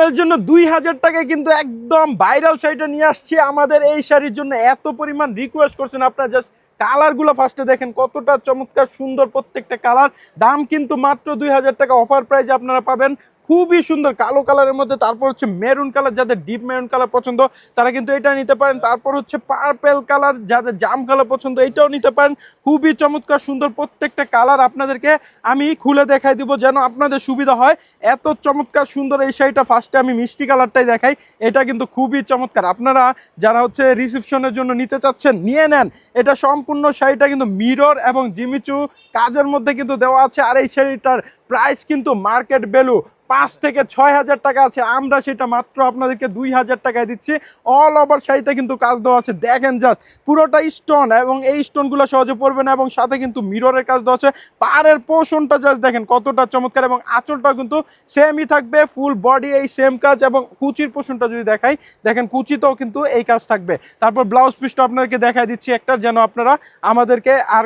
আপনাদের জন্য 2000 টাকায় কিন্তু একদম ভাইরাল শাড়িটা নিয়ে আসছি। আমাদের এই শাড়ির জন্য এত পরিমাণ রিকোয়েস্ট করছেন আপনারা, জাস্ট কালারগুলো ফার্স্টে দেখেন কতটা চমৎকার সুন্দর প্রত্যেকটা কালার। দাম কিন্তু মাত্র 2000 টাকা অফার প্রাইজে আপনারা পাবেন। খুবই সুন্দর কালো কালারের মধ্যে, তারপর হচ্ছে মেরুন কালার, যাদের ডিপ মেরুন কালার পছন্দ তারা কিন্তু এটা নিতে পারেন। তারপর হচ্ছে পার্পেল কালার, যাদের জাম কালার পছন্দ এটাও নিতে পারেন। খুবই চমৎকার সুন্দর প্রত্যেকটা কালার আপনাদেরকে আমি খুলে দেখাই দিব যেন আপনাদের সুবিধা হয়। এত চমৎকার সুন্দর এই শাড়িটা ফার্স্টে আমি মিষ্টি কালারটাই দেখাই। এটা কিন্তু খুবই চমৎকার, আপনারা যারা হচ্ছে রিসেপশনের জন্য নিতে চাচ্ছেন নিয়ে নেন। এটা সম্পূর্ণ শাড়িটা কিন্তু মিরর এবং জিমিচু কাজের মধ্যে কিন্তু দেওয়া আছে। আর এই শাড়িটার প্রাইস কিন্তু মার্কেট ভ্যালু 5 থেকে 6000 টাকা আছে, আমরা সেটা মাত্র আপনাদেরকে 2000 টাকায় দিচ্ছি। অল ওভার শাড়িতে কিন্তু কাজ দেওয়া আছে, দেখেন জাস্ট পুরোটা স্টোন, এবং এই স্টোনগুলো সহজে পড়বে না, এবং সাথে কিন্তু মিররের কাজ দেওয়া আছে। পাড়ের পোর্শনটা জাস্ট দেখেন কতটা চমৎকার, এবং আঁচলটা কিন্তু সেমই থাকবে, ফুল বডি এই সেম কাজ। এবং কুচির পোর্শনটা যদি দেখাই, দেখেন কুচিতেও কিন্তু এই কাজ থাকবে। তারপর ব্লাউজ পিসটা আপনাদেরকে দেখাই দিচ্ছি একটা, যেন আপনারা আমাদেরকে আর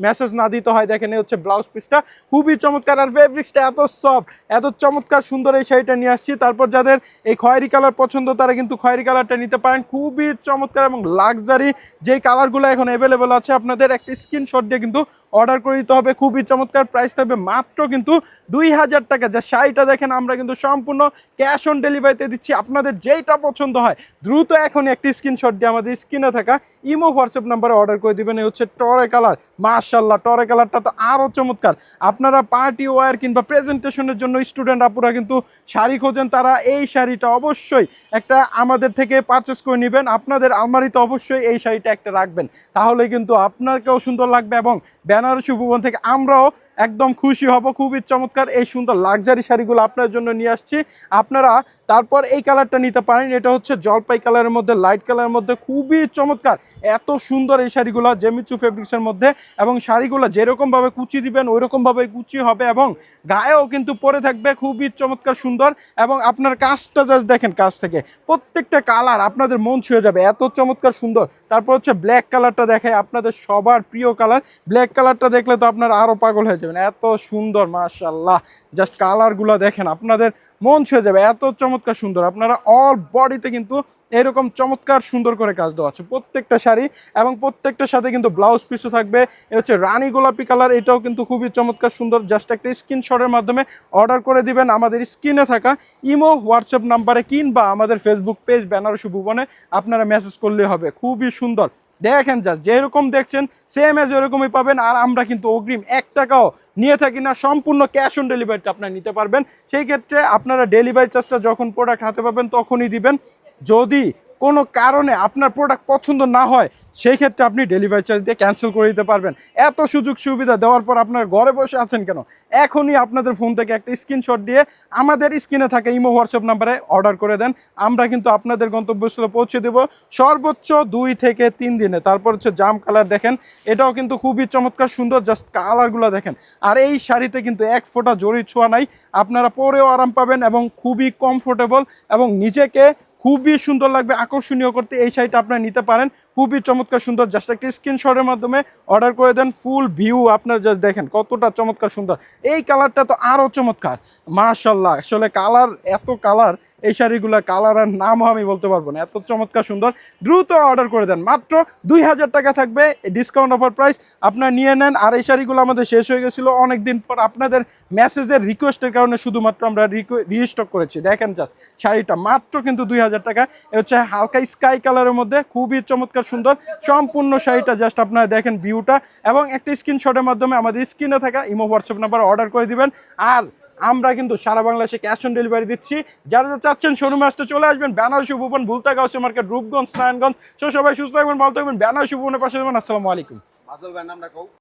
মেসেজ না দিতে হয়। দেখেন এই হচ্ছে ব্লাউজ পিসটা, খুবই চমৎকার। আর ফেব্রিক্সটা এত সফট, এত চমৎকার সুন্দর এই শাড়িটা নিয়ে আসছি। তারপর যাদের এই খয়েরি কালার পছন্দ তারা কিন্তু খয়েরি কালারটা নিতে পারেন। খুবই চমৎকার এবং লাক্সারি যেই কালারগুলো এখন অ্যাভেলেবেল আছে, আপনাদের একটা স্ক্রিনশট দিয়ে কিন্তু অর্ডার করে দিতে হবে। খুবই চমৎকার, প্রাইস থাকবে মাত্র কিন্তু 2000 টাকা। যা শাড়িটা দেখেন আমরা কিন্তু সম্পূর্ণ ক্যাশ অন ডেলিভারিতে দিচ্ছি। আপনাদের যেইটা পছন্দ হয় দ্রুত এখনই একটি স্ক্রিনশট দিয়ে আমাদের স্ক্রিনে থাকা ইমো হোয়াটসঅ্যাপ নাম্বারে অর্ডার করে দিবেন। এই হচ্ছে টরে কালার, মাশাআল্লাহ টরে কালারটা তো আরও চমৎকার। আপনারা পার্টি ওয়্যার কিংবা প্রেজেন্টেশনের জন্য স্টুডেন্ট আপুরা কিন্তু শাড়ি খোঁজেন, তারা এই শাড়িটা অবশ্যই একটা আমাদের থেকে পারচেস করে নেবেন। আপনাদের আলমারিতে অবশ্যই এই শাড়িটা একটা রাখবেন, তাহলে কিন্তু আপনাকেও সুন্দর লাগবে, এবং বেনারসি ভুবন থেকে আমরাও একদম খুশি হব। খুবই চমৎকার এই সুন্দর লাক্সারি শাড়িগুলো আপনার জন্য নিয়ে আসছি। আপনারা তারপর এই কালারটা নিতে পারেন, এটা হচ্ছে জলপাই কালারের মধ্যে, লাইট কালারের মধ্যে, খুবই চমৎকার। এত সুন্দর এই শাড়িগুলো জেমিচু ফেব্রিক্সের মধ্যে, এবং শাড়িগুলো যেরকমভাবে কুচি দিবেন ওইরকমভাবে কুচি হবে, এবং গায়েও কিন্তু পরে থাকবে। খুবই চমৎকার সুন্দর, এবং আপনার কাজটা জাস্ট দেখেন, কাজ থেকে প্রত্যেকটা কালার আপনাদের মন ছুঁয়ে যাবে, এত চমৎকার সুন্দর। তারপর হচ্ছে ব্ল্যাক কালারটা দেখায়, আপনাদের সবার প্রিয় কালার। ব্ল্যাক কালারটা দেখলে তো আপনারা আরও পাগল হয়ে যাবেন, এত সুন্দর মাশাআল্লাহ। জাস্ট কালারগুলো দেখেন, আপনাদের মন ছুঁয়ে যাবে, এত চমৎকার সুন্দর। আপনারা অল বডিতে কিন্তু এরকম চমৎকার সুন্দর করে কাজ দেওয়া আছে প্রত্যেকটা শাড়ি, এবং প্রত্যেকটার সাথে কিন্তু ব্লাউজ পিসও থাকবে। এ হচ্ছে রানী গোলাপি কালার, এটাও কিন্তু খুবই চমৎকার সুন্দর। জাস্ট একটা স্ক্রিনশটের মাধ্যমে অর্ডার করে দিবেন আমাদের স্ক্রিনে থাকা ইমো হোয়াটসঅ্যাপ নাম্বারে, কিংবা আমাদের ফেসবুক পেজ বেনারসি ভুবনে আপনারা মেসেজ করলে হবে। খুবই সুন্দর, দেখেন জাস্ট যেরকম দেখছেন সেম এজ এরকমই পাবেন। আর আমরা কিন্তু অগ্রিম 1 টাকাও নিয়ে থাকি না, সম্পূর্ণ ক্যাশ অন ডেলিভারিটা আপনারা নিতে পারবেন। সেই ক্ষেত্রে আপনারা ডেলিভারি চার্জটা যখন প্রোডাক্ট হাতে পাবেন তখনই দিবেন। যদি কোনো কারণে আপনার প্রোডাক্ট পছন্দ না হয় সেই ক্ষেত্রে আপনি ডেলিভারি চার্জ দিয়ে ক্যান্সেল করে দিতে পারবেন। এত সুযোগ সুবিধা দেওয়ার পর আপনার ঘরে বসে আছেন কেন? এখনই আপনাদের ফোন থেকে একটা স্ক্রিনশট দিয়ে আমাদের স্ক্রিনে থাকা ইমো হোয়াটসঅ্যাপ নাম্বারে অর্ডার করে দেন, আমরা কিন্তু আপনাদের গন্তব্যস্থলে পৌঁছে দেব সর্বোচ্চ 2 থেকে 3 দিনে। তারপর হচ্ছে জাম কালার দেখেন, এটাও কিন্তু খুবই চমৎকার সুন্দর, জাস্ট কালারগুলো দেখেন। আর এই শাড়িতে কিন্তু এক ফোঁটা জরি ছোঁয়া নাই, আপনারা পরেও আরাম পাবেন, এবং খুবই কমফোর্টেবল, এবং নিজেকে খুবই সুন্দর লাগবে, আকর্ষণীয় করতে এই শাড়িটা আপনারা নিতে পারেন। খুবই চমৎকার সুন্দর, জাস্ট একটা স্ক্রিনশটের মাধ্যমে অর্ডার করে দেন। ফুল ভিউ আপনারা জাস্ট দেখেন কতটা চমৎকার সুন্দর। এই কালারটা তো আরও চমৎকার মাশাআল্লাহ। আসলে কালার, এত কালার এই শাড়িগুলো, কালার আর নামও আমি বলতে পারবো না, এত চমৎকার সুন্দর। দ্রুত অর্ডার করে দেন, মাত্র 2000 টাকা থাকবে ডিসকাউন্ট অফার প্রাইস, আপনারা নিয়ে নেন। আর এই শাড়িগুলো আমাদের শেষ হয়ে গেছিলো অনেকদিন পর, আপনাদের মেসেজের রিকোয়েস্টের কারণে শুধুমাত্র আমরা রিস্টক করেছি। দেখেন জাস্ট শাড়িটা মাত্র কিন্তু 2000 টাকা। এ হচ্ছে হালকা স্কাই কালারের মধ্যে, খুবই চমৎকার সুন্দর সম্পূর্ণ শাড়িটা। জাস্ট আপনারা দেখেন ভিউটা, এবং একটা স্ক্রিনশটের মাধ্যমে আমাদের স্ক্রিনে থাকা ইমো হোয়াটসঅ্যাপ নাম্বার অর্ডার করে দিবেন। আর আমরা কিন্তু সারা বাংলাদেশে ক্যাশ অন ডেলিভারি দিচ্ছি। যারা চাচ্ছেন শোরুমে আসতে চলে আসবেন, বেনারসি ভুবন, ভুলতা গাউসিয়া মার্কেট, রূপগঞ্জ, নারায়ণগঞ্জ। সবাই সুস্থ থাকবেন, ভালো থাকবেন, বেনারসি ভুবনের পাশে থাকবেন। আসসালামু আলাইকুম।